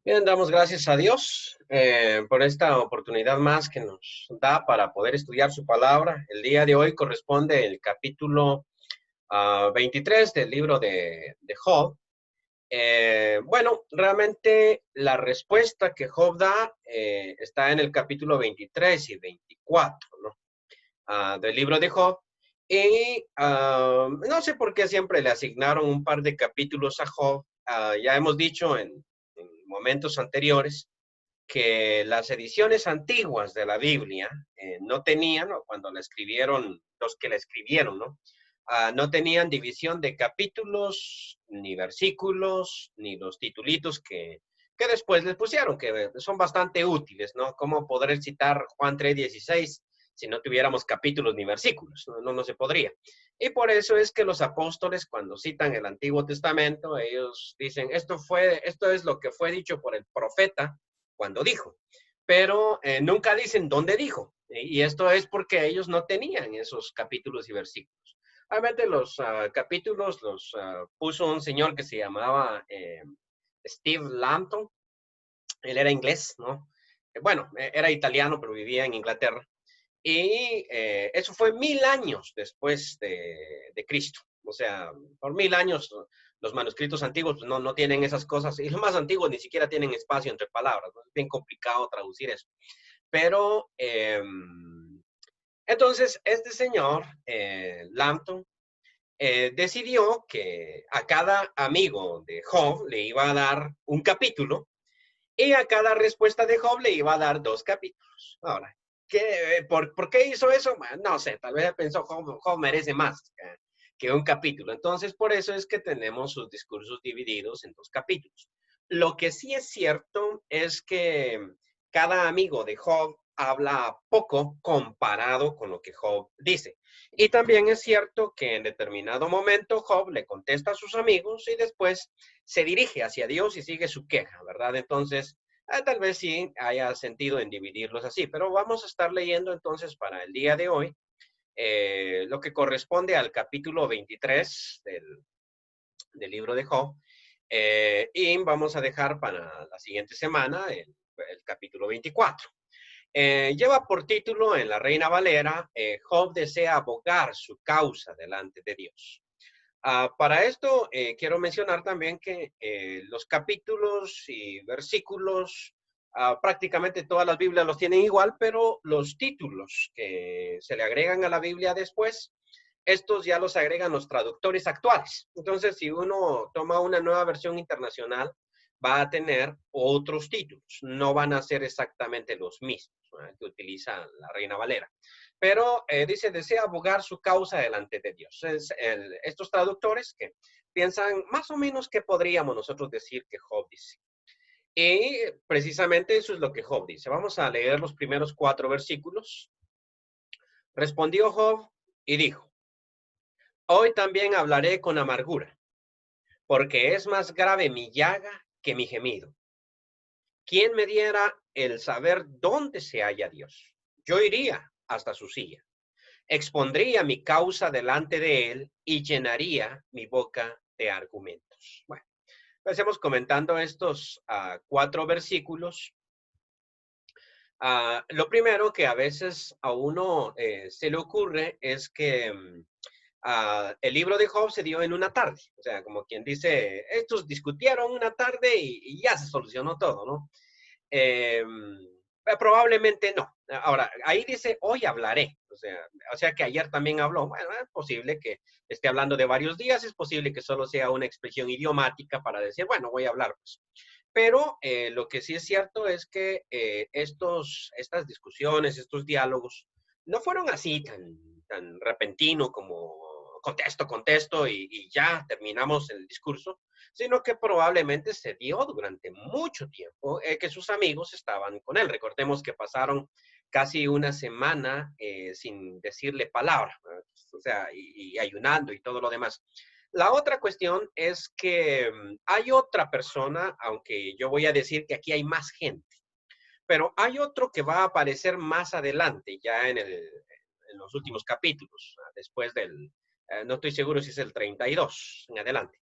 Bien, damos gracias a Dios por esta oportunidad más que nos da para poder estudiar su palabra. El día de hoy corresponde el capítulo 23 del libro de Job. Bueno, realmente la respuesta que Job da está en el capítulo 23 y 24, ¿no? Del libro de Job. Y no sé por qué siempre le asignaron un par de capítulos a Job. Ya hemos dicho en momentos anteriores que las ediciones antiguas de la Biblia no tenían, o cuando la escribieron, los que la escribieron, ¿no? No tenían división de capítulos, ni versículos, ni los titulitos que después les pusieron, que son bastante útiles, ¿no? ¿Cómo poder citar Juan 3:16 si no tuviéramos capítulos ni versículos? No se podría. Y por eso es que los apóstoles, cuando citan el Antiguo Testamento, ellos dicen, esto es lo que fue dicho por el profeta cuando dijo, pero nunca dicen dónde dijo. Y esto es porque ellos no tenían esos capítulos y versículos. Obviamente los capítulos los puso un señor que se llamaba Steve Lampton. Él era inglés, ¿no? Bueno, era italiano, pero vivía en Inglaterra. Y eso fue 1000 años después de Cristo. O sea, por 1000 años los manuscritos antiguos pues, no tienen esas cosas. Y los más antiguos ni siquiera tienen espacio entre palabras. ¿No? Es bien complicado traducir eso. Pero entonces este señor, Lampton, decidió que a cada amigo de Job le iba a dar un capítulo y a cada respuesta de Job le iba a dar 2 capítulos. Ahora, ¿por qué hizo eso? Bueno, no sé, tal vez pensó Job merece más que un capítulo. Entonces, por eso es que tenemos sus discursos divididos en 2 capítulos. Lo que sí es cierto es que cada amigo de Job habla poco comparado con lo que Job dice. Y también es cierto que en determinado momento Job le contesta a sus amigos y después se dirige hacia Dios y sigue su queja, ¿verdad? Entonces, tal vez sí haya sentido en dividirlos así, pero vamos a estar leyendo entonces para el día de hoy lo que corresponde al capítulo 23 del libro de Job. Y vamos a dejar para la siguiente semana el capítulo 24. Lleva por título en la Reina Valera, Job desea abogar su causa delante de Dios. Para esto, quiero mencionar también que los capítulos y versículos, prácticamente todas las Biblias los tienen igual, pero los títulos que se le agregan a la Biblia después, estos ya los agregan los traductores actuales. Entonces, si uno toma una nueva versión internacional, va a tener otros títulos, no van a ser exactamente los mismos, ¿no? Que utiliza la Reina Valera. Pero dice, desea abogar su causa delante de Dios. Estos traductores que piensan más o menos qué podríamos nosotros decir que Job dice. Y precisamente eso es lo que Job dice. Vamos a leer los primeros 4 versículos. Respondió Job y dijo, hoy también hablaré con amargura, porque es más grave mi llaga que mi gemido. ¿Quién me diera el saber dónde se halla Dios? Yo iría hasta su silla. Expondría mi causa delante de él y llenaría mi boca de argumentos. Bueno, empecemos comentando estos 4 versículos. Lo primero que a veces a uno se le ocurre es que el libro de Job se dio en una tarde. O sea, como quien dice, estos discutieron una tarde y ya se solucionó todo, ¿no? Eh, Probablemente no. Ahora, ahí dice, hoy hablaré. O sea que ayer también habló. Bueno, es posible que esté hablando de varios días, es posible que solo sea una expresión idiomática para decir, bueno, voy a hablar. Pues. Pero lo que sí es cierto es que estas discusiones, estos diálogos, no fueron así tan repentino como contesto y ya terminamos el discurso, sino que probablemente se dio durante mucho tiempo que sus amigos estaban con él. Recordemos que pasaron casi una semana sin decirle palabra, o sea, y ayunando y todo lo demás. La otra cuestión es que hay otra persona, aunque yo voy a decir que aquí hay más gente, pero hay otro que va a aparecer más adelante, ya en los últimos capítulos, después no estoy seguro si es el 32 en adelante,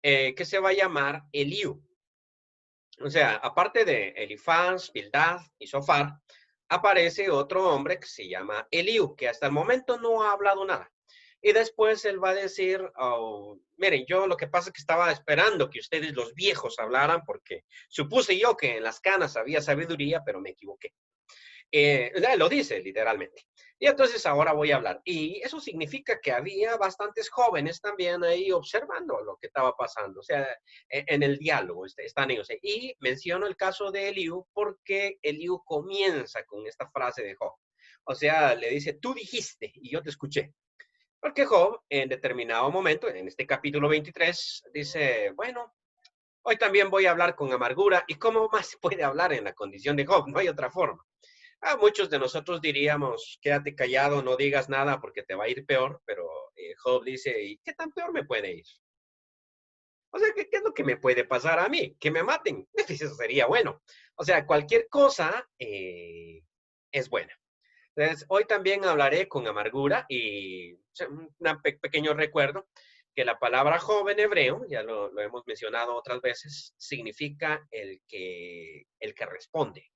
que se va a llamar Eliú. O sea, aparte de Elifaz, Bildad y Sofar, aparece otro hombre que se llama Eliú, que hasta el momento no ha hablado nada. Y después él va a decir, oh, miren, yo lo que pasa es que estaba esperando que ustedes los viejos hablaran porque supuse yo que en las canas había sabiduría, pero me equivoqué. Lo dice literalmente. Y entonces ahora voy a hablar. Y eso significa que había bastantes jóvenes también ahí observando lo que estaba pasando. O sea, en el diálogo están ellos. Y menciono el caso de Eliú porque Eliú comienza con esta frase de Job. O sea, le dice, tú dijiste y yo te escuché. Porque Job, en determinado momento, en este capítulo 23, dice, bueno, hoy también voy a hablar con amargura. ¿Y cómo más se puede hablar en la condición de Job? No hay otra forma. Muchos de nosotros diríamos, quédate callado, no digas nada porque te va a ir peor, pero Job dice, ¿y qué tan peor me puede ir? O sea, ¿qué es lo que me puede pasar a mí? Que me maten. Eso sería bueno. O sea, cualquier cosa es buena. Entonces, hoy también hablaré con amargura y un pequeño recuerdo que la palabra Job en hebreo, ya lo hemos mencionado otras veces, significa el que responde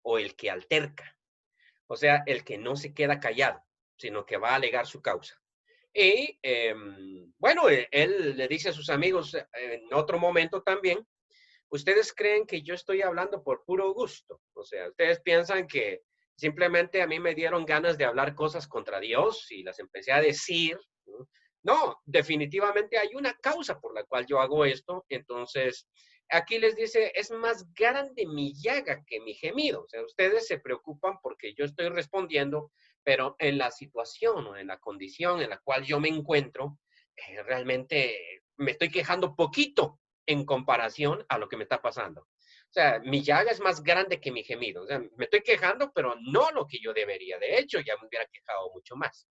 o el que alterca. O sea, el que no se queda callado, sino que va a alegar su causa. Y bueno, él le dice a sus amigos en otro momento también, ustedes creen que yo estoy hablando por puro gusto. O sea, ustedes piensan que simplemente a mí me dieron ganas de hablar cosas contra Dios y las empecé a decir. No, no, definitivamente hay una causa por la cual yo hago esto. Entonces, aquí les dice, es más grande mi llaga que mi gemido. O sea, ustedes se preocupan porque yo estoy respondiendo, pero en la situación o en la condición en la cual yo me encuentro, realmente me estoy quejando poquito en comparación a lo que me está pasando. O sea, mi llaga es más grande que mi gemido. O sea, me estoy quejando, pero no lo que yo debería. De hecho, ya me hubiera quejado mucho más.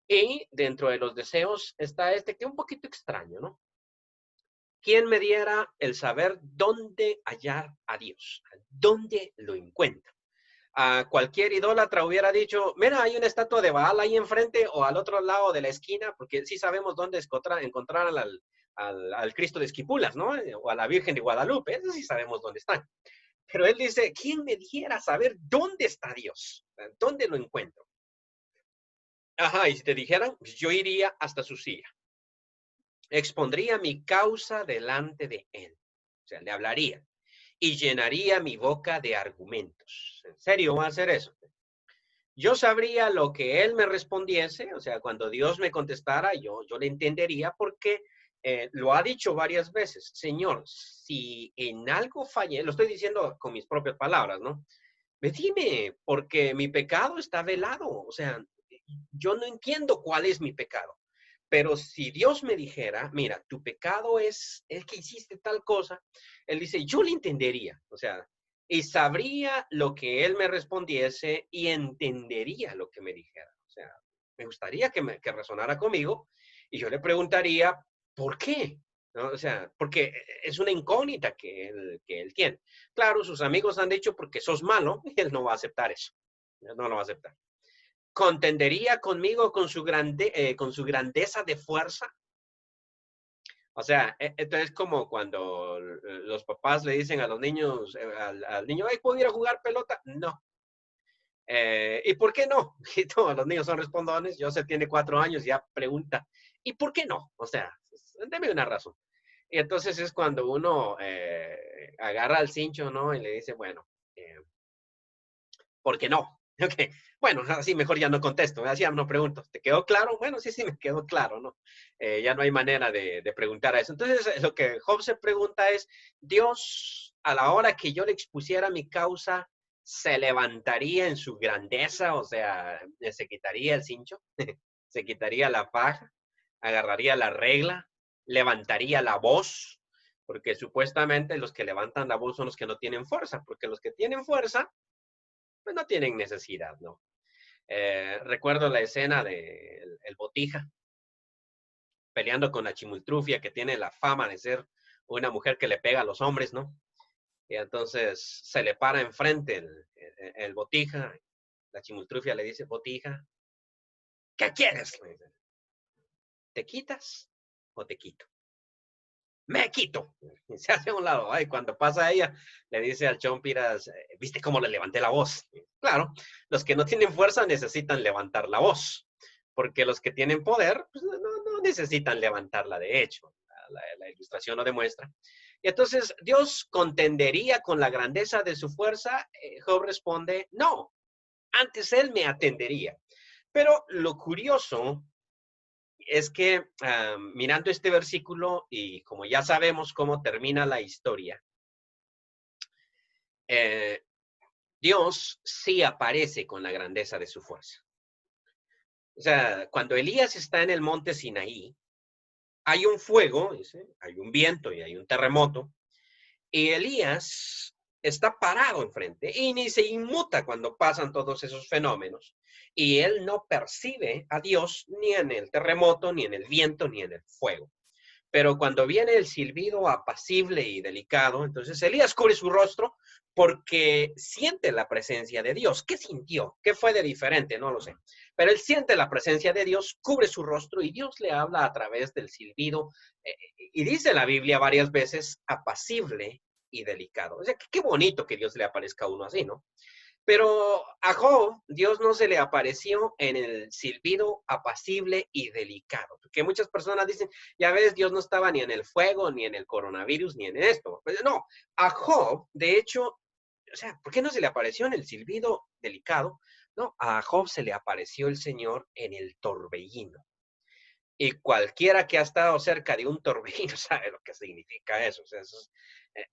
Y dentro de los deseos está este que es un poquito extraño, ¿no? ¿Quién me diera el saber dónde hallar a Dios? ¿Dónde lo encuentro? A cualquier idólatra hubiera dicho, mira, hay una estatua de Baal ahí enfrente o al otro lado de la esquina, porque sí sabemos dónde encontrar al Cristo de Esquipulas, ¿no? O a la Virgen de Guadalupe, eso sí sabemos dónde están. Pero él dice, ¿quién me diera saber dónde está Dios? ¿Dónde lo encuentro? Ajá, y si te dijeran, pues yo iría hasta su silla, expondría mi causa delante de él, o sea, le hablaría y llenaría mi boca de argumentos. ¿En serio va a hacer eso? Yo sabría lo que él me respondiese, o sea, cuando Dios me contestara, yo le entendería porque lo ha dicho varias veces, Señor, si en algo fallé, lo estoy diciendo con mis propias palabras, ¿no? Dime, porque mi pecado está velado, o sea, yo no entiendo cuál es mi pecado, pero si Dios me dijera, mira, tu pecado es que hiciste tal cosa, él dice, yo le entendería, o sea, y sabría lo que él me respondiese y entendería lo que me dijera. O sea, me gustaría que resonara conmigo y yo le preguntaría, ¿por qué? ¿No? O sea, porque es una incógnita que él tiene. Claro, sus amigos han dicho porque sos malo y él no va a aceptar eso. Él no lo va a aceptar. ¿Contendería conmigo con su grandeza de fuerza? O sea, entonces como cuando los papás le dicen a los niños, al niño, ¿ay, puedo ir a jugar pelota? No. ¿Y por qué no? Y todos los niños son respondones. Joseph tiene 4 años y ya pregunta, ¿y por qué no? O sea, deme una razón. Y entonces es cuando uno agarra al cincho, ¿no? Y le dice, bueno, ¿por qué no? Okay. Bueno, así mejor ya no contesto, así ya no pregunto. ¿Te quedó claro? Bueno, sí, sí, me quedó claro, ¿no? Ya no hay manera de preguntar a eso. Entonces, lo que Job se pregunta es, Dios, a la hora que yo le expusiera mi causa, ¿se levantaría en su grandeza? O sea, ¿se quitaría el cincho? ¿Se quitaría la faja? ¿Agarraría la regla? ¿Levantaría la voz? Porque supuestamente los que levantan la voz son los que no tienen fuerza, porque los que tienen fuerza pues no tienen necesidad, ¿no? Recuerdo la escena de el Botija peleando con la Chimultrufia, que tiene la fama de ser una mujer que le pega a los hombres, ¿no? Y entonces se le para enfrente el Botija, la Chimultrufia le dice, Botija, ¿qué quieres? ¿Te quitas o te quito? me quito. Y se hace a un lado. Y cuando pasa ella, le dice al Chompiras, ¿viste cómo le levanté la voz? Claro, los que no tienen fuerza necesitan levantar la voz, porque los que tienen poder pues, no necesitan levantarla, de hecho. La ilustración lo demuestra. Y entonces, ¿Dios contendería con la grandeza de su fuerza? Job responde, no, antes él me atendería. Pero lo curioso es que mirando este versículo y como ya sabemos cómo termina la historia, eh, Dios sí aparece con la grandeza de su fuerza. O sea, cuando Elías está en el monte Sinaí, hay un fuego, hay un viento y hay un terremoto, y Elías está parado enfrente y ni se inmuta cuando pasan todos esos fenómenos. Y él no percibe a Dios ni en el terremoto, ni en el viento, ni en el fuego. Pero cuando viene el silbido apacible y delicado, entonces Elías cubre su rostro porque siente la presencia de Dios. ¿Qué sintió? ¿Qué fue de diferente? No lo sé. Pero él siente la presencia de Dios, cubre su rostro y Dios le habla a través del silbido. Y dice la Biblia varias veces apacible y delicado. O sea, qué bonito que Dios le aparezca a uno así, ¿no? Pero a Job, Dios no se le apareció en el silbido apacible y delicado. Porque muchas personas dicen, ya ves, Dios no estaba ni en el fuego, ni en el coronavirus, ni en esto. Pues no, a Job, de hecho, o sea, ¿por qué no se le apareció en el silbido delicado? No, a Job se le apareció el Señor en el torbellino. Y cualquiera que ha estado cerca de un torbellino sabe lo que significa eso. O sea,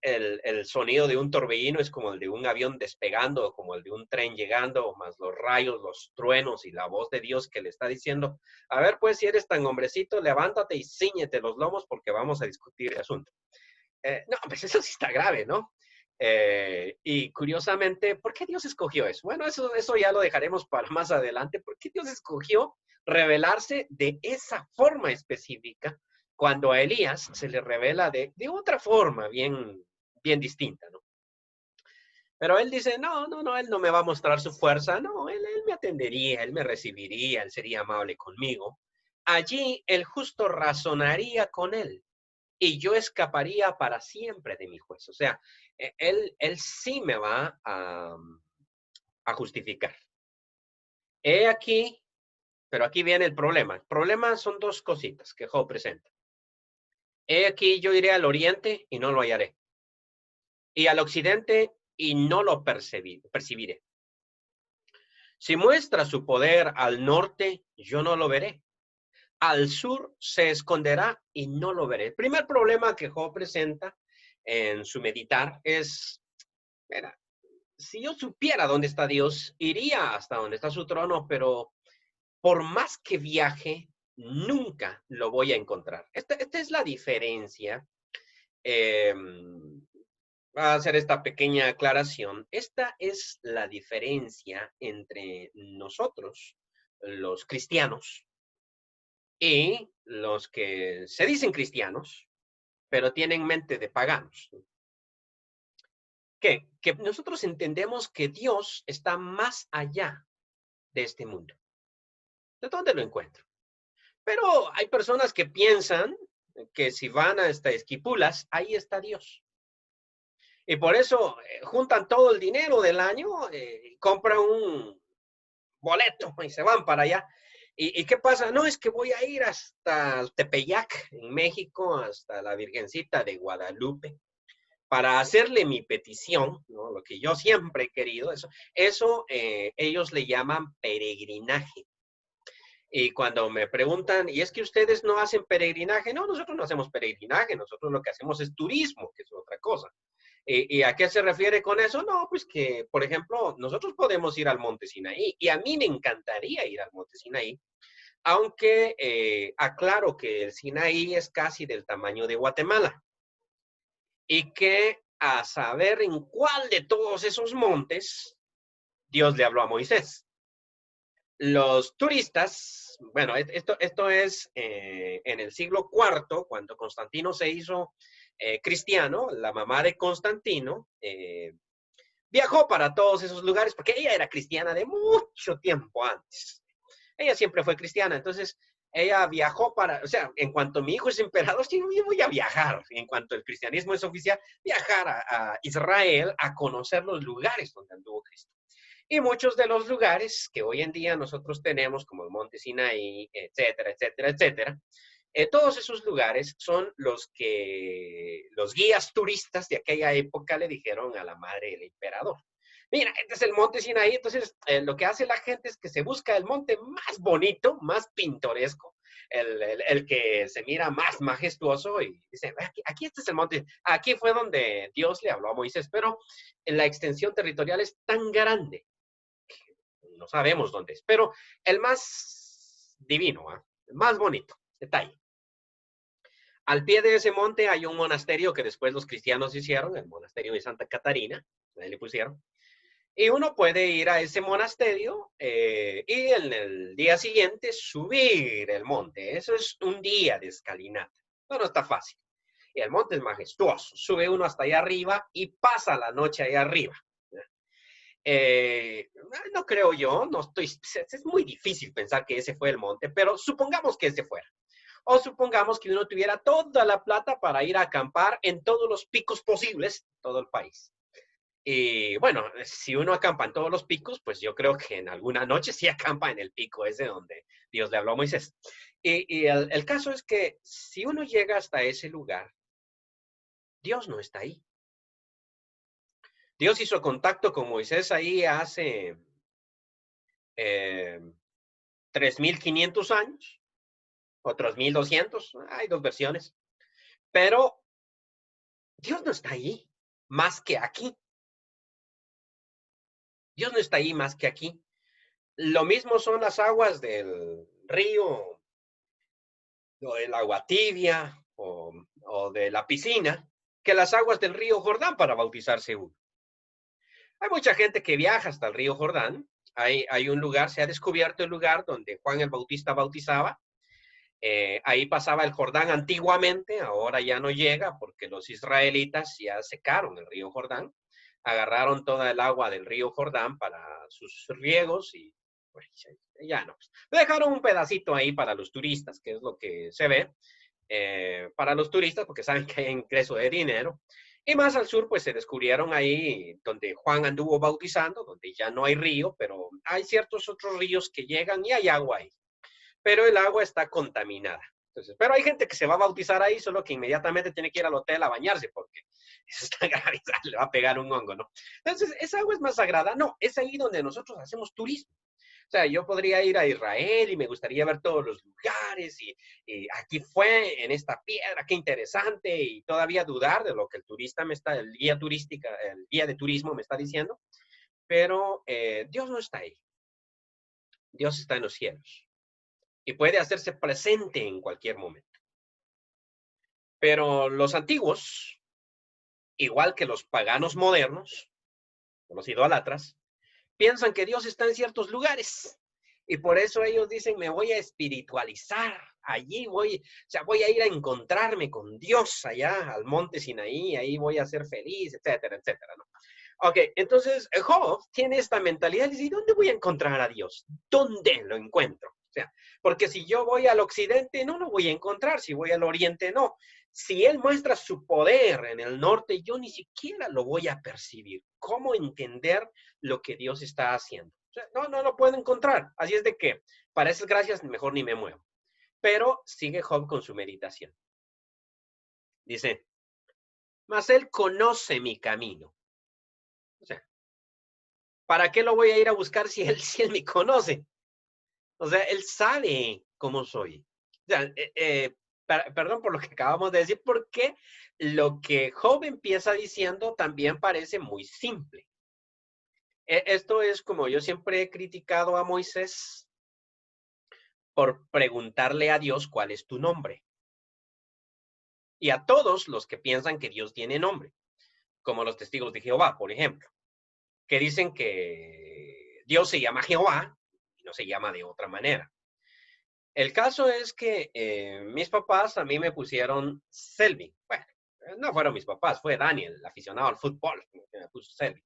el sonido de un torbellino es como el de un avión despegando, o como el de un tren llegando, más los rayos, los truenos y la voz de Dios que le está diciendo, a ver, pues si eres tan hombrecito, levántate y cíñete los lomos porque vamos a discutir el asunto. No, pues eso sí está grave, ¿no? Y curiosamente, ¿por qué Dios escogió eso? Bueno, eso ya lo dejaremos para más adelante. ¿Por qué Dios escogió revelarse de esa forma específica cuando a Elías se le revela de otra forma bien distinta, ¿no? Pero él dice, no, él no me va a mostrar su fuerza, no, él me atendería, él me recibiría, él sería amable conmigo. Allí el justo razonaría con él y yo escaparía para siempre de mi juez. O sea, él sí me va a justificar. He aquí, pero aquí viene el problema. El problema son dos cositas que Job presenta. He aquí, yo iré al oriente y no lo hallaré. Y al occidente y no lo percibiré. Si muestra su poder al norte, yo no lo veré. Al sur se esconderá y no lo veré. El primer problema que Job presenta en su meditar es, mira, si yo supiera dónde está Dios, iría hasta donde está su trono, pero por más que viaje, nunca lo voy a encontrar. Esta es la diferencia. Eh, Va a hacer esta pequeña aclaración. Esta es la diferencia entre nosotros, los cristianos, y los que se dicen cristianos, pero tienen mente de paganos. ¿Qué? Que nosotros entendemos que Dios está más allá de este mundo. ¿De dónde lo encuentro? Pero hay personas que piensan que si van hasta Esquipulas, ahí está Dios. Y por eso juntan todo el dinero del año, compran un boleto y se van para allá. ¿Y qué pasa? No, es que voy a ir hasta el Tepeyac, en México, hasta la Virgencita de Guadalupe, para hacerle mi petición, ¿no? Lo que yo siempre he querido, eso ellos le llaman peregrinaje. Y cuando me preguntan, ¿y es que ustedes no hacen peregrinaje? No, nosotros no hacemos peregrinaje, nosotros lo que hacemos es turismo, que es otra cosa. ¿Y a qué se refiere con eso? No, pues que, por ejemplo, nosotros podemos ir al Monte Sinaí y a mí me encantaría ir al Monte Sinaí, aunque aclaro que el Sinaí es casi del tamaño de Guatemala y que a saber en cuál de todos esos montes Dios le habló a Moisés. Los turistas, bueno, esto es en el siglo IV, cuando Constantino se hizo cristiano, la mamá de Constantino viajó para todos esos lugares porque ella era cristiana de mucho tiempo antes. Ella siempre fue cristiana, entonces ella viajó o sea, en cuanto mi hijo es emperador, sí, yo voy a viajar. En cuanto el cristianismo es oficial, viajar a Israel a conocer los lugares donde anduvo Cristo. Y muchos de los lugares que hoy en día nosotros tenemos, como el Monte Sinaí, etcétera, etcétera, etcétera, todos esos lugares son los que los guías turistas de aquella época le dijeron a la madre del emperador. Mira, este es el monte Sinaí. Entonces, lo que hace la gente es que se busca el monte más bonito, más pintoresco, el que se mira más majestuoso y dice, aquí este es el monte. Aquí fue donde Dios le habló a Moisés, pero la extensión territorial es tan grande que no sabemos dónde es, pero el más divino, el más bonito, está ahí. Al pie de ese monte hay un monasterio que después los cristianos hicieron, el monasterio de Santa Catarina, ahí le pusieron. Y uno puede ir a ese monasterio y en el día siguiente subir el monte. Eso es un día de escalinata. No está fácil. Y el monte es majestuoso. Sube uno hasta allá arriba y pasa la noche allá arriba. No creo yo, no estoy, es muy difícil pensar que ese fue el monte, pero supongamos que ese fuera. O supongamos que uno tuviera toda la plata para ir a acampar en todos los picos posibles, todo el país. Y bueno, si uno acampa en todos los picos, pues yo creo que en alguna noche sí acampa en el pico ese donde Dios le habló a Moisés. Y el caso es que si uno llega hasta ese lugar, Dios no está ahí. Dios hizo contacto con Moisés ahí hace 3.500 años o 3.200, hay dos versiones, pero Dios no está ahí más que aquí. Dios no está ahí más que aquí. Lo mismo son las aguas del río, o del agua tibia, o de la piscina, que las aguas del río Jordán para bautizarse uno. Hay mucha gente que viaja hasta el río Jordán. Hay un lugar, se ha descubierto el lugar donde Juan el Bautista bautizaba. Ahí pasaba el Jordán antiguamente, ahora ya no llega porque los israelitas ya secaron el río Jordán, agarraron toda el agua del río Jordán para sus riegos y pues, ya no. Dejaron un pedacito ahí para los turistas, que es lo que se ve, para los turistas porque saben que hay ingreso de dinero. Y más al sur, pues se descubrieron ahí donde Juan anduvo bautizando, donde ya no hay río, pero hay ciertos otros ríos que llegan y hay agua ahí, pero el agua está contaminada. Entonces, pero hay gente que se va a bautizar ahí, solo que inmediatamente tiene que ir al hotel a bañarse porque eso está grave, le va a pegar un hongo, ¿no? Entonces, ¿esa agua es más sagrada? No, es ahí donde nosotros hacemos turismo. O sea, yo podría ir a Israel y me gustaría ver todos los lugares y aquí fue en esta piedra, qué interesante, y todavía dudar de lo que el turista me está, el guía turística, el guía de turismo me está diciendo, pero Dios no está ahí. Dios está en los cielos y puede hacerse presente en cualquier momento. Pero los antiguos, igual que los paganos modernos, los idólatras, piensan que Dios está en ciertos lugares. Y por eso ellos dicen, me voy a espiritualizar. Allí voy, o sea, voy a ir a encontrarme con Dios allá al monte Sinaí, ahí voy a ser feliz, etcétera, etcétera, ¿no? Ok, entonces Job tiene esta mentalidad y dice, ¿dónde voy a encontrar a Dios? ¿Dónde lo encuentro? O sea, porque si yo voy al occidente, no lo voy a encontrar. Si voy al oriente, no. Si Él muestra su poder en el norte, yo ni siquiera lo voy a percibir. ¿Cómo entender lo que Dios está haciendo? O sea, no lo puedo encontrar. Así es de que, para esas gracias, mejor ni me muevo. Pero sigue Job con su meditación. Dice, mas Él conoce mi camino. O sea, ¿para qué lo voy a ir a buscar si él me conoce? O sea, Él sabe cómo soy. O sea, perdón por lo que acabamos de decir, porque lo que Job empieza diciendo también parece muy simple. Esto es como yo siempre he criticado a Moisés por preguntarle a Dios cuál es tu nombre. Y a todos los que piensan que Dios tiene nombre, como los testigos de Jehová, por ejemplo, que dicen que Dios se llama Jehová y no se llama de otra manera. El caso es que mis papás a mí me pusieron Selby. Bueno, no fueron mis papás, fue Daniel, el aficionado al fútbol, que me puso Selby.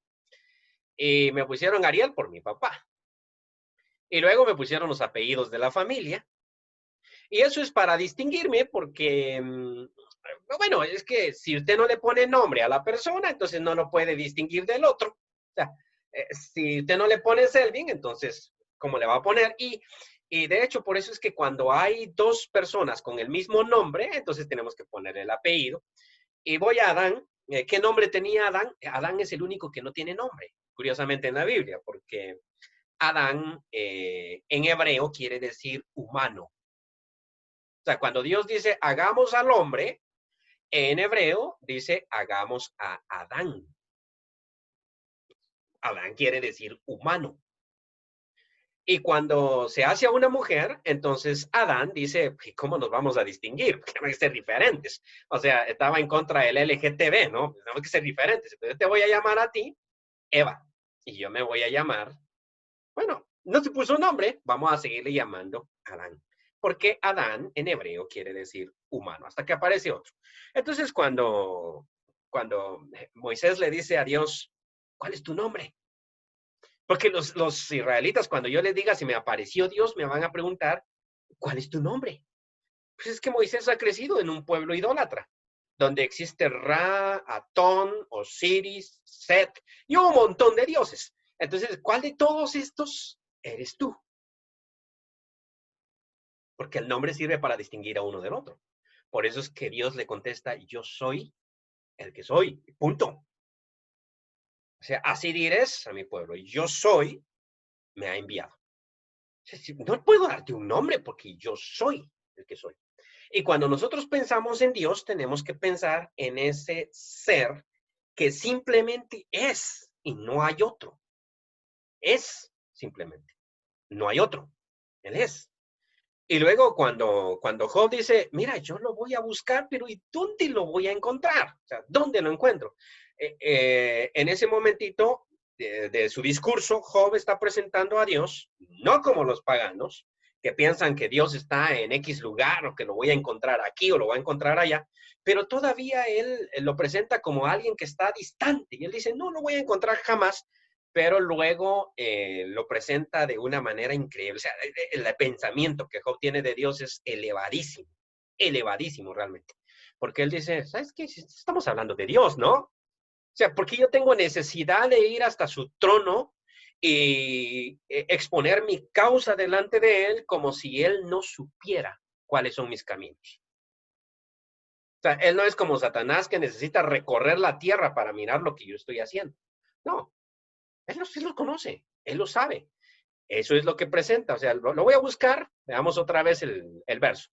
Y me pusieron Ariel por mi papá. Y luego me pusieron los apellidos de la familia. Y eso es para distinguirme porque, bueno, es que si usted no le pone nombre a la persona, entonces no lo puede distinguir del otro. O sea, si usted no le pone Selvin, entonces, ¿cómo le va a poner? Y de hecho, por eso es que cuando hay dos personas con el mismo nombre, entonces tenemos que poner el apellido. Y voy a Adán. ¿Qué nombre tenía Adán? Adán es el único que no tiene nombre, curiosamente en la Biblia, porque Adán en hebreo quiere decir humano. O sea, cuando Dios dice hagamos al hombre, en hebreo dice hagamos a Adán. Adán quiere decir humano. Y cuando se hace a una mujer, entonces Adán dice, ¿cómo nos vamos a distinguir? Tenemos que ser diferentes. O sea, estaba en contra del LGTB, ¿no? Tenemos que ser diferentes. Entonces te voy a llamar a ti Eva. Y yo me voy a llamar, bueno, no se puso un nombre, vamos a seguirle llamando Adán. Porque Adán en hebreo quiere decir humano, hasta que aparece otro. Entonces, cuando Moisés le dice a Dios, ¿cuál es tu nombre? Porque los israelitas, cuando yo les diga si me apareció Dios, me van a preguntar, ¿cuál es tu nombre? Pues es que Moisés ha crecido en un pueblo idólatra, donde existe Ra, Atón, Osiris, Set y un montón de dioses. Entonces, ¿cuál de todos estos eres tú? Porque el nombre sirve para distinguir a uno del otro. Por eso es que Dios le contesta, yo soy el que soy, punto. O sea, así diréis a mi pueblo, yo soy, me ha enviado. No puedo darte un nombre porque yo soy el que soy. Y cuando nosotros pensamos en Dios, tenemos que pensar en ese ser que simplemente es y no hay otro. Es simplemente, no hay otro. Él es. Y luego cuando Job dice, mira, yo lo voy a buscar, pero ¿y dónde lo voy a encontrar? O sea, ¿dónde lo encuentro? En ese momentito de su discurso, Job está presentando a Dios, no como los paganos, que piensan que Dios está en X lugar o que lo voy a encontrar aquí o lo voy a encontrar allá, pero todavía él lo presenta como alguien que está distante. Y él dice, no lo voy a encontrar jamás, pero luego lo presenta de una manera increíble. O sea, el pensamiento que Job tiene de Dios es elevadísimo realmente. Porque él dice, ¿sabes qué? Estamos hablando de Dios, ¿no? O sea, porque yo tengo necesidad de ir hasta su trono y exponer mi causa delante de él como si él no supiera cuáles son mis caminos. O sea, él no es como Satanás que necesita recorrer la tierra para mirar lo que yo estoy haciendo. No, él lo conoce, él lo sabe. Eso es lo que presenta. O sea, lo voy a buscar. Veamos otra vez el verso.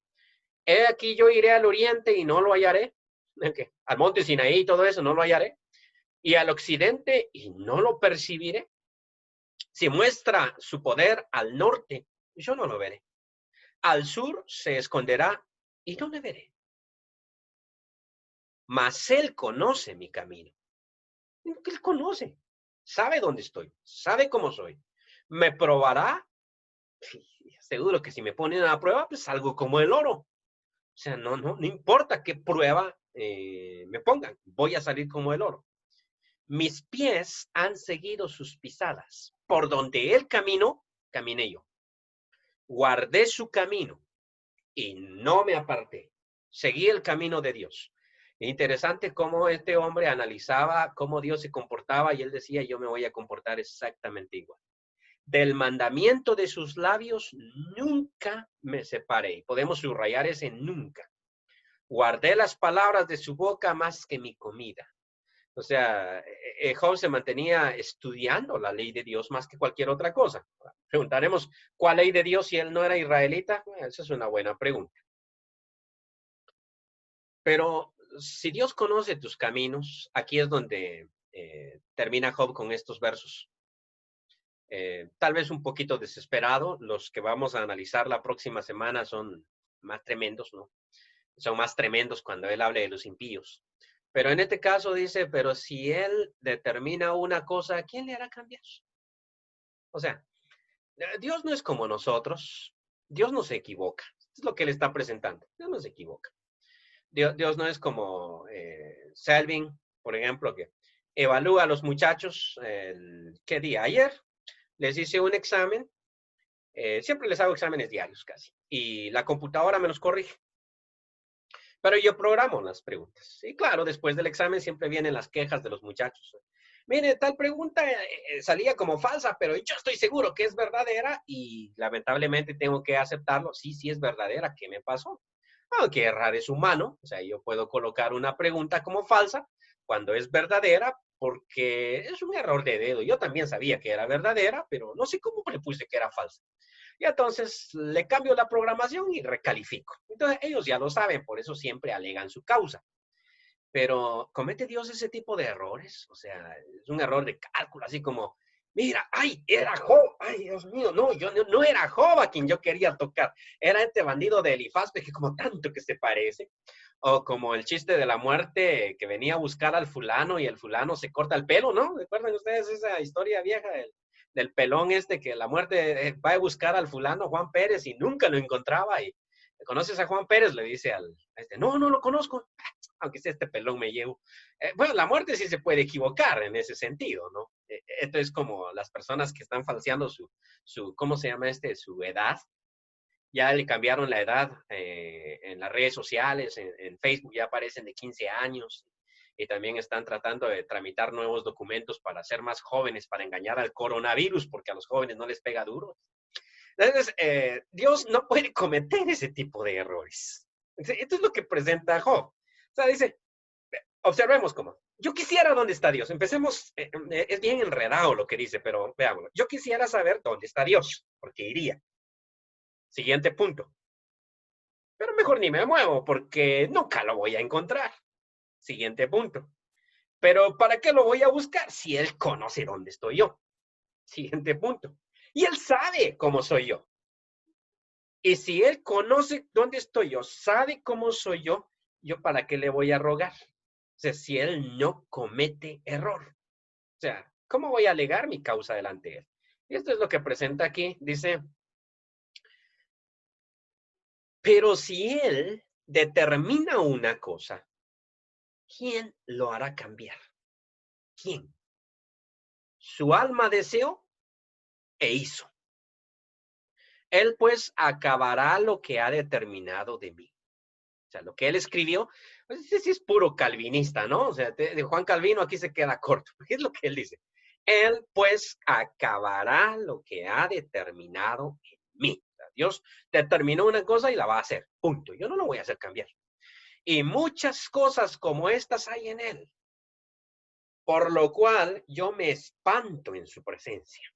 He aquí yo iré al oriente y no lo hallaré. Okay. Al monte Sinaí y todo eso no lo hallaré. Y al occidente y no lo percibiré. Si muestra su poder al norte, yo no lo veré. Al sur se esconderá y no le veré. Mas él conoce mi camino. Él conoce. Sabe dónde estoy. Sabe cómo soy. Me probará. Seguro que si me ponen a la prueba, pues salgo como el oro. O sea, no importa qué prueba me pongan, voy a salir como el oro. Mis pies han seguido sus pisadas. Por donde él caminó, caminé yo. Guardé su camino y no me aparté. Seguí el camino de Dios. Interesante cómo este hombre analizaba cómo Dios se comportaba y él decía, yo me voy a comportar exactamente igual. Del mandamiento de sus labios nunca me separé. Podemos subrayar ese nunca. Guardé las palabras de su boca más que mi comida. O sea, Job se mantenía estudiando la ley de Dios más que cualquier otra cosa. Preguntaremos, ¿cuál ley de Dios si él no era israelita? Bueno, esa es una buena pregunta. Pero si Dios conoce tus caminos, aquí es donde termina Job con estos versos. Tal vez un poquito desesperado. Los que vamos a analizar la próxima semana son más tremendos, ¿no? Son más tremendos cuando él habla de los impíos. Pero en este caso dice, pero si él determina una cosa, ¿quién le hará cambiar? O sea, Dios no es como nosotros. Dios no se equivoca. Esto es lo que él está presentando. Dios no se equivoca. Dios no es como Selvin, por ejemplo, que evalúa a los muchachos, ¿qué día? Ayer les hice un examen Siempre les hago exámenes diarios casi. Y la computadora me los corrige. Pero yo programo las preguntas. Y claro, después del examen siempre vienen las quejas de los muchachos. Mire, tal pregunta salía como falsa, pero yo estoy seguro que es verdadera y lamentablemente tengo que aceptarlo. Sí, sí es verdadera. ¿Qué me pasó? Aunque errar es humano. O sea, yo puedo colocar una pregunta como falsa cuando es verdadera porque es un error de dedo. Yo también sabía que era verdadera, pero no sé cómo le puse que era falsa. Y entonces le cambio la programación y recalifico. Entonces ellos ya lo saben, por eso siempre alegan su causa. Pero ¿comete Dios ese tipo de errores? O sea, es un error de cálculo, así como, mira, ay, era Job, ay, Dios mío, no, yo no era Job a quien yo quería tocar, era este bandido de Elifaz, que como tanto que se parece. O como el chiste de la muerte que venía a buscar al fulano y el fulano se corta el pelo, ¿no? ¿Recuerdan ustedes esa historia vieja del pelón este que la muerte va a buscar al fulano Juan Pérez y nunca lo encontraba? Y ¿conoces a Juan Pérez? Le dice a este, no, no lo conozco, aunque sea este pelón me llevo. Bueno, la muerte sí se puede equivocar en ese sentido, ¿no? Esto es como las personas que están falseando ¿cómo se llama este? Su edad. Ya le cambiaron la edad en las redes sociales, en Facebook ya aparecen de 15 años y también están tratando de tramitar nuevos documentos para ser más jóvenes, para engañar al coronavirus, porque a los jóvenes no les pega duro. Entonces, Dios no puede cometer ese tipo de errores. Esto es lo que presenta Job. O sea, dice, observemos cómo. Yo quisiera dónde está Dios. Empecemos, es bien enredado lo que dice, pero veámoslo. Yo quisiera saber dónde está Dios, porque iría. Siguiente punto. Pero mejor ni me muevo porque nunca lo voy a encontrar. Siguiente punto. Pero ¿para qué lo voy a buscar si él conoce dónde estoy yo? Siguiente punto. Y él sabe cómo soy yo. Y si él conoce dónde estoy yo, sabe cómo soy yo para qué le voy a rogar. O sea, si él no comete error. O sea, ¿cómo voy a alegar mi causa delante de él? Y esto es lo que presenta aquí. Dice, pero si él determina una cosa, ¿quién lo hará cambiar? ¿Quién? Su alma deseó e hizo. Él pues acabará lo que ha determinado de mí. O sea, lo que él escribió, pues ese sí es puro calvinista, ¿no? O sea, de Juan Calvino aquí se queda corto. ¿Qué es lo que él dice? Él pues acabará lo que ha determinado en mí. O sea, Dios determinó una cosa y la va a hacer. Punto. Yo no lo voy a hacer cambiar. Y muchas cosas como estas hay en él. Por lo cual yo me espanto en su presencia.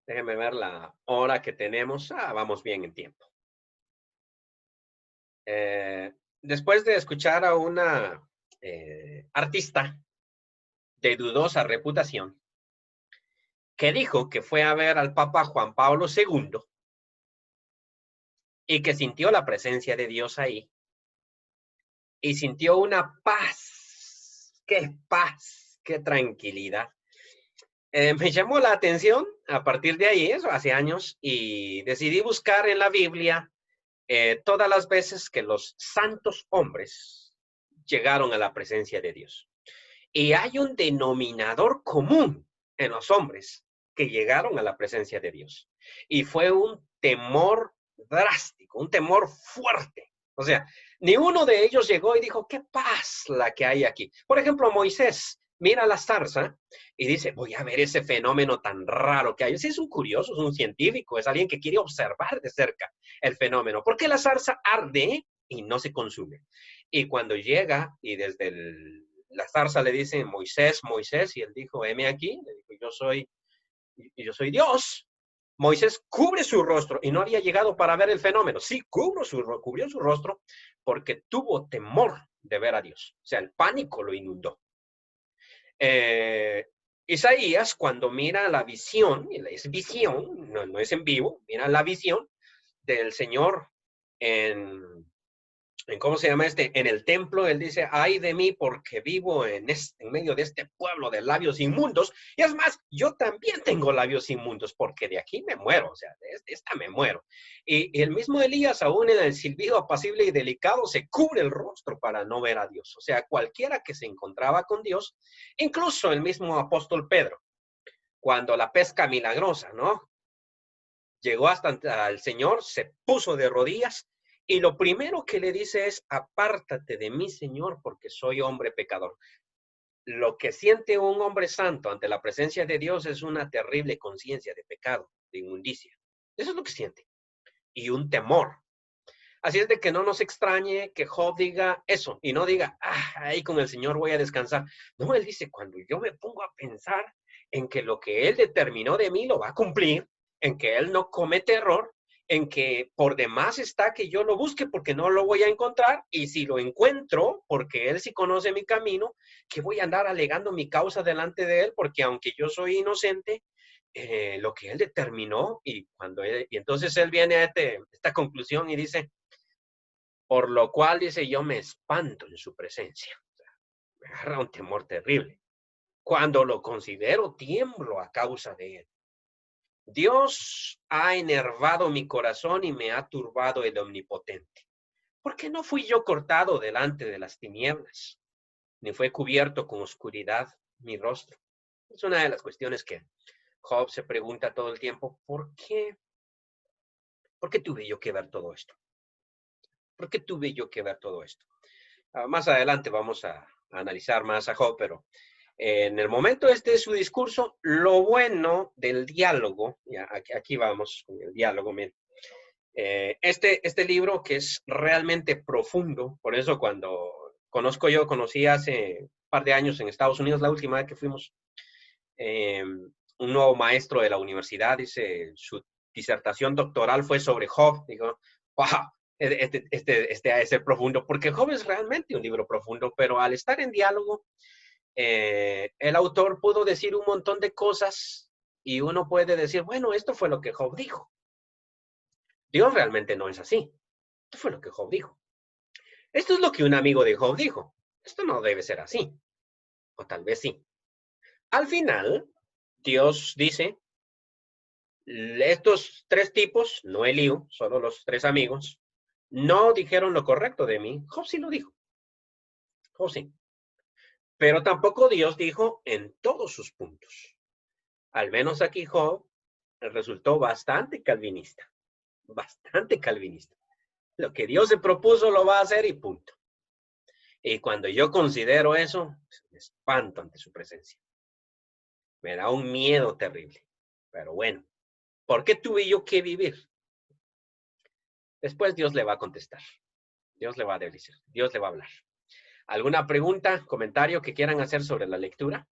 Déjenme ver la hora que tenemos. Vamos bien en tiempo. Después de escuchar a una artista de dudosa reputación que dijo que fue a ver al Papa Juan Pablo II y que sintió la presencia de Dios ahí y sintió una paz, qué tranquilidad. Me llamó la atención a partir de ahí, eso hace años, y decidí buscar en la Biblia todas las veces que los santos hombres llegaron a la presencia de Dios. Y hay un denominador común en los hombres que llegaron a la presencia de Dios. Y fue un temor drástico, un temor fuerte. O sea, ni uno de ellos llegó y dijo, qué paz la que hay aquí. Por ejemplo, Moisés mira la zarza y dice, voy a ver ese fenómeno tan raro que hay. Ese es un curioso, es un científico, es alguien que quiere observar de cerca el fenómeno. ¿Por qué la zarza arde y no se consume? Y cuando llega y desde la zarza le dice, Moisés, Moisés, y él dijo, heme aquí, le dijo, yo soy Dios. Moisés cubre su rostro y no había llegado para ver el fenómeno. Sí, cubrió su rostro porque tuvo temor de ver a Dios. O sea, el pánico lo inundó. Isaías, cuando mira la visión, es visión, no es en vivo, mira la visión del Señor en ¿cómo se llama este? En el templo, él dice, ay de mí porque vivo en medio de este pueblo de labios inmundos. Y es más, yo también tengo labios inmundos porque de aquí me muero, o sea, de esta me muero. Y el mismo Elías, aún en el silbido apacible y delicado, se cubre el rostro para no ver a Dios. O sea, cualquiera que se encontraba con Dios, incluso el mismo apóstol Pedro, cuando la pesca milagrosa, ¿no? Llegó hasta el Señor, se puso de rodillas y lo primero que le dice es, apártate de mí, Señor, porque soy hombre pecador. Lo que siente un hombre santo ante la presencia de Dios es una terrible conciencia de pecado, de inmundicia. Eso es lo que siente. Y un temor. Así es de que no nos extrañe que Job diga eso y no diga, ahí con el Señor voy a descansar. No, él dice, cuando yo me pongo a pensar en que lo que él determinó de mí lo va a cumplir, en que él no comete error, en que por demás está que yo lo busque porque no lo voy a encontrar y si lo encuentro, porque él sí conoce mi camino, que voy a andar alegando mi causa delante de él porque aunque yo soy inocente, lo que él determinó y entonces él viene a esta conclusión y dice, por lo cual dice, yo me espanto en su presencia. O sea, me agarra un temor terrible. Cuando lo considero, tiemblo a causa de él. Dios ha enervado mi corazón y me ha turbado el omnipotente. ¿Por qué no fui yo cortado delante de las tinieblas? Ni fue cubierto con oscuridad mi rostro. Es una de las cuestiones que Job se pregunta todo el tiempo. ¿Por qué? ¿Por qué tuve yo que ver todo esto? ¿Por qué tuve yo que ver todo esto? Más adelante vamos a analizar más a Job, pero en el momento este de su discurso, lo bueno del diálogo, ya aquí vamos con el diálogo, miren. Este libro que es realmente profundo, por eso cuando conocí hace un par de años en Estados Unidos, la última vez que fuimos, un nuevo maestro de la universidad, dice, su disertación doctoral fue sobre Job, digo, wow, este ha de ser profundo, porque Job es realmente un libro profundo, pero al estar en diálogo, el autor pudo decir un montón de cosas y uno puede decir, bueno, esto fue lo que Job dijo. Dios realmente no es así. Esto fue lo que Job dijo. Esto es lo que un amigo de Job dijo. Esto no debe ser así. O tal vez sí. Al final, Dios dice, estos tres tipos, no Eliú, solo los tres amigos, no dijeron lo correcto de mí. Job sí lo dijo. Job sí. Pero tampoco Dios dijo en todos sus puntos. Al menos aquí Job resultó bastante calvinista. Bastante calvinista. Lo que Dios se propuso lo va a hacer y punto. Y cuando yo considero eso, me espanto ante su presencia. Me da un miedo terrible. Pero bueno, ¿por qué tuve yo que vivir? Después Dios le va a contestar. Dios le va a decir. Dios le va a hablar. ¿Alguna pregunta, comentario que quieran hacer sobre la lectura?